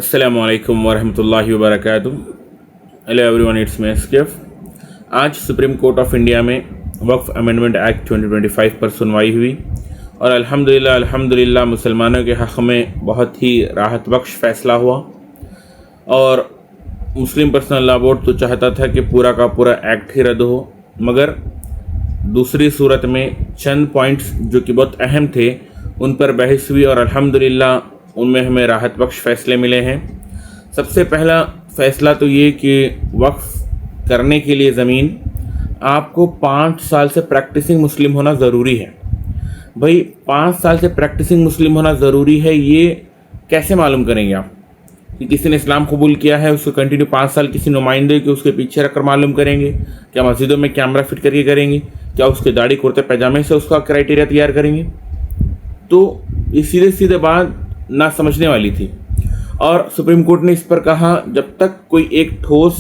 अस्सलामु अलैकुम वरहमतुल्लाहि वबरकातुहू। हेलो एवरीवन, इट्स मी एसकेफ। आज सुप्रीम कोर्ट ऑफ इंडिया में वक्फ अमेंडमेंट एक्ट 2025 पर सुनवाई हुई और अल्हम्दुलिल्लाह मुसलमानों के हक़ में बहुत ही राहत बख्श फ़ैसला हुआ। और मुस्लिम पर्सनल लॉ बोर्ड तो चाहता था कि पूरा का पूरा एक्ट ही रद्द हो, मगर दूसरी सूरत में चंद पॉइंट्स जो कि बहुत अहम थे उन पर बहस हुई और अल्हम्दुलिल्लाह उनमें हमें राहत बख्श फ़ैसले मिले हैं। सबसे पहला फ़ैसला तो ये कि वक्फ़ करने के लिए ज़मीन आपको 5 साल से प्रैक्टिसिंग मुस्लिम होना ज़रूरी है। भाई 5 साल से प्रैक्टिसिंग मुस्लिम होना ज़रूरी है, ये कैसे मालूम करेंगे आप कि किसी ने इस्लाम कबूल किया है उसको कंटिन्यू 5 साल किसी नुमाइंदे के उसके पीछे रखकर मालूम करेंगे? क्या मस्जिदों में कैमरा फिट करके करेंगे? क्या उसके दाढ़ी कुर्ते पैजामे से उसका क्राइटेरिया तैयार करेंगे? तो ये सीधे सीधे बात ना समझने वाली थी। और सुप्रीम कोर्ट ने इस पर कहा जब तक कोई एक ठोस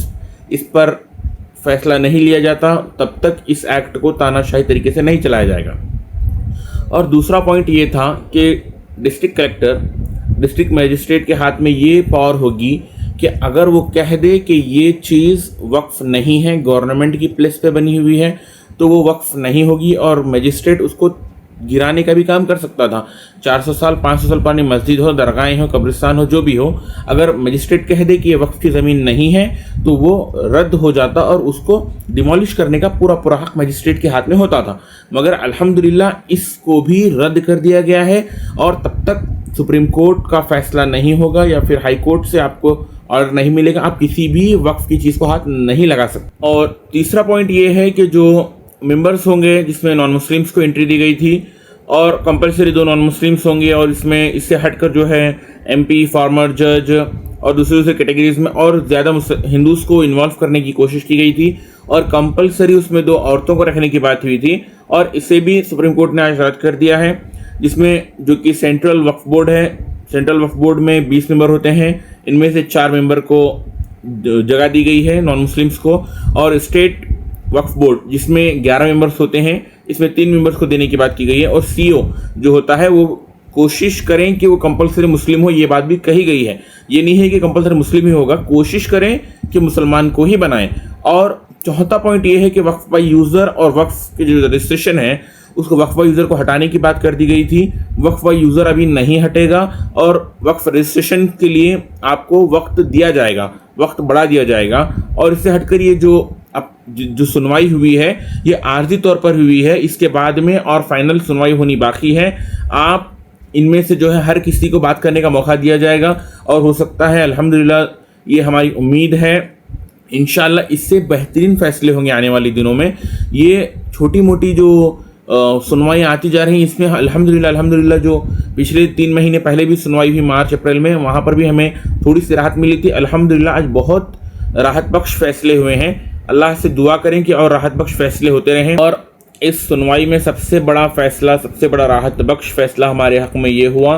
इस पर फैसला नहीं लिया जाता तब तक इस एक्ट को तानाशाही तरीके से नहीं चलाया जाएगा। और दूसरा पॉइंट ये था कि डिस्ट्रिक्ट कलेक्टर, डिस्ट्रिक्ट मजिस्ट्रेट के हाथ में ये पावर होगी कि अगर वो कह दे कि ये चीज़ वक्फ नहीं है, गवर्नमेंट की प्लेस पे बनी हुई है, तो वो वक्फ नहीं होगी और मजिस्ट्रेट उसको गिराने का भी काम कर सकता था। 400 साल 500 साल पुरानी मस्जिद हो, दरगाहें हो, कब्रिस्तान हो, जो भी हो, अगर मजिस्ट्रेट कह दे कि ये वक्फ की ज़मीन नहीं है तो वो रद्द हो जाता और उसको डिमोलिश करने का पूरा पूरा हक मजिस्ट्रेट के हाथ में होता था। मगर अल्हम्दुलिल्लाह इसको भी रद्द कर दिया गया है और तब तक सुप्रीम कोर्ट का फैसला नहीं होगा या फिर हाई कोर्ट से आपको ऑर्डर नहीं मिलेगा, आप किसी भी वक्फ की चीज़ को हाथ नहीं लगा सकते। और तीसरा पॉइंट ये है कि जो मेंबर्स होंगे जिसमें नॉन मुस्लिम्स को एंट्री दी गई थी और कंपलसरी 2 नॉन मुस्लिम्स होंगे और इसमें इससे हटकर जो है एमपी, फार्मर, जज और दूसरे कैटेगरीज में और ज़्यादा हिंदूज़ को इन्वॉल्व करने की कोशिश की गई थी और कंपलसरी उसमें 2 औरतों को रखने की बात हुई थी और इसे भी सुप्रीम कोर्ट ने आज रद्द कर दिया है। जिसमें जो कि सेंट्रल वक्फ बोर्ड है, सेंट्रल वक्फ बोर्ड में 20 मेंबर होते हैं, इनमें से 4 मेंबर को जगह दी गई है नॉन मुस्लिम्स को। और स्टेट वक्फ बोर्ड जिसमें 11 मेंबर्स होते हैं, इसमें 3 मेंबर्स को देने की बात की गई है। और सीओ जो होता है वो कोशिश करें कि वो कंपलसरी मुस्लिम हो, ये बात भी कही गई है। ये नहीं है कि कंपलसरी मुस्लिम ही होगा, कोशिश करें कि मुसलमान को ही बनाएं। और चौथा पॉइंट ये है कि वक्फ बाय यूज़र और वक्फ के जो रजिस्ट्रेशन है उसको वक्फ बाय यूज़र को हटाने की बात कर दी गई थी। वक्फ बाय यूज़र अभी नहीं हटेगा और वक्फ रजिस्ट्रेशन के लिए आपको वक्त दिया जाएगा, वक्त बढ़ा दिया जाएगा। और इससे हटकर ये जो सुनवाई हुई है ये आर्जी तौर पर हुई है, इसके बाद में और फाइनल सुनवाई होनी बाकी है। आप इनमें से जो है हर किसी को बात करने का मौका दिया जाएगा और हो सकता है अल्हम्दुलिल्लाह, ये हमारी उम्मीद है, इंशाल्लाह इससे बेहतरीन फैसले होंगे आने वाले दिनों में। ये छोटी मोटी जो सुनवाई आती जा रही हैं इसमें अल्हम्दुलिल्लाह जो पिछले 3 महीने पहले भी सुनवाई हुई मार्च अप्रैल में, वहाँ पर भी हमें थोड़ी सी राहत मिली थी। अल्हम्दुलिल्लाह आज बहुत राहत बख्श फैसले हुए हैं। अल्लाह से दुआ करें कि और राहत बख्श फैसले होते रहें। और इस सुनवाई में सबसे बड़ा फैसला, सबसे बड़ा राहत बख्श फैसला हमारे हक़ में ये हुआ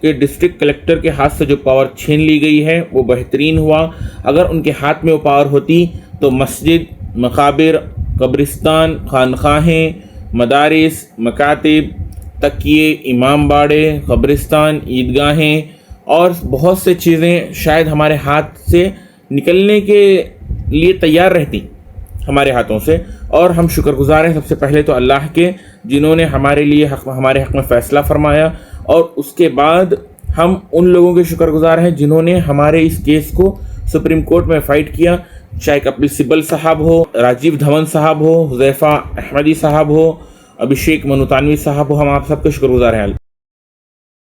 कि डिस्ट्रिक्ट कलेक्टर के हाथ से जो पावर छीन ली गई है वो बेहतरीन हुआ। अगर उनके हाथ में वो पावर होती तो मस्जिद, मकाबिर, कब्रिस्तान, खानखाहें, मदारिस, मकातिब, तकिए, इमाम बाड़े, कब्रिस्तान, ईदगाहें और बहुत से चीज़ें शायद हमारे हाथ से निकलने के लिए तैयार रहती हमारे हाथों से। और हम शुक्रगुजार हैं सबसे पहले तो अल्लाह के, जिन्होंने हमारे लिए हमारे हक़ में फ़ैसला फरमाया। और उसके बाद हम उन लोगों के शुक्रगुजार हैं जिन्होंने हमारे इस केस को सुप्रीम कोर्ट में फ़ाइट किया, चाहे कपिल सिब्बल साहब हो, राजीव धवन साहब हो, हुज़ैफ़ा अहमदी साहब हो, अभिषेक मनुतानवी साहब हो, हम आप सबके शुक्रगुजार हैं।